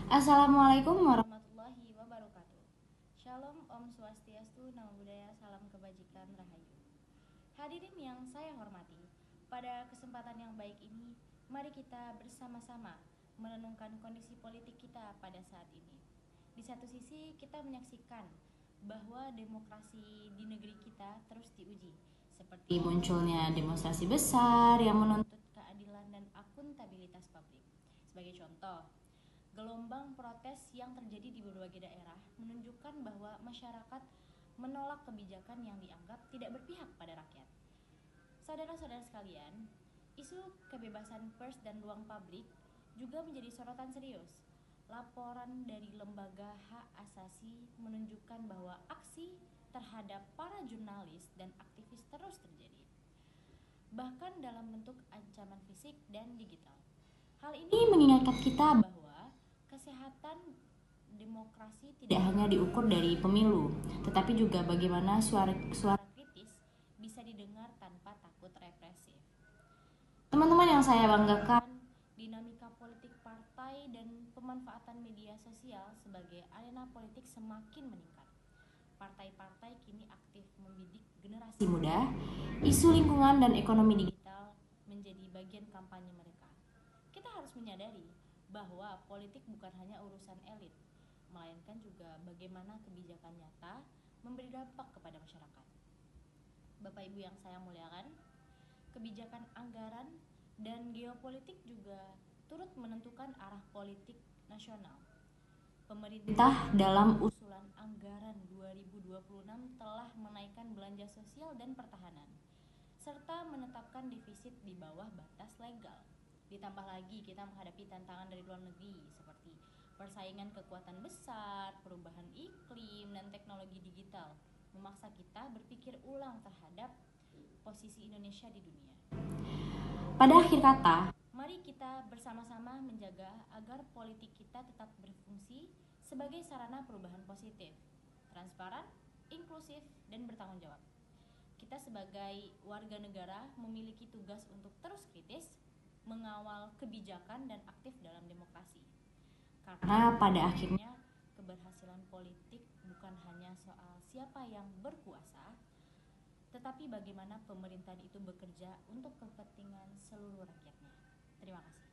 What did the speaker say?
Assalamualaikum warahmatullahi wabarakatuh. Shalom, Om Swastiastu, Namo Buddhaya, Salam Kebajikan, Rahayu. Hadirin yang saya hormati, pada kesempatan yang baik ini, mari kita bersama-sama merenungkan kondisi politik kita pada saat ini. Di satu sisi, kita menyaksikan bahwa demokrasi di negeri kita terus diuji, seperti munculnya demonstrasi besar yang menuntut keadilan dan akuntabilitas publik. Sebagai contoh, gelombang protes yang terjadi di berbagai daerah menunjukkan bahwa masyarakat menolak kebijakan yang dianggap tidak berpihak pada rakyat. Saudara-saudara sekalian, isu kebebasan pers dan ruang publik juga menjadi sorotan serius. Laporan dari lembaga hak asasi menunjukkan bahwa aksi terhadap para jurnalis dan aktivis terus terjadi, bahkan dalam bentuk ancaman fisik dan digital. Hal ini mengingatkan kita bahwa kesehatan demokrasi tidak hanya diukur dari pemilu, tetapi juga bagaimana suara kritis bisa didengar tanpa takut represif. Teman-teman yang saya banggakan, dinamika politik partai dan pemanfaatan media sosial sebagai arena politik semakin meningkat. Partai-partai kini aktif membidik generasi muda, isu lingkungan dan ekonomi digital menjadi bagian kampanye mereka. Kita harus menyadari bahwa politik bukan hanya urusan elit, melainkan juga bagaimana kebijakan nyata memberi dampak kepada masyarakat. Bapak Ibu yang saya muliakan, kebijakan anggaran dan geopolitik juga turut menentukan arah politik nasional. Pemerintah dalam usulan anggaran 2026 telah menaikkan belanja sosial dan pertahanan, serta menetapkan defisit di bawah batas legal. Ditambah lagi kita menghadapi tantangan dari luar negeri seperti persaingan kekuatan besar, perubahan iklim, dan teknologi digital memaksa kita berpikir ulang terhadap posisi Indonesia di dunia. Pada akhir kata, mari kita bersama-sama menjaga agar politik kita tetap berfungsi sebagai sarana perubahan positif, transparan, inklusif, dan bertanggung jawab. Kita sebagai warga negara memiliki tugas untuk terus kritis, mengawal kebijakan dan aktif dalam demokrasi. Karena pada akhirnya keberhasilan politik bukan hanya soal siapa yang berkuasa, tetapi bagaimana pemerintahan itu bekerja untuk kepentingan seluruh rakyatnya. Terima kasih.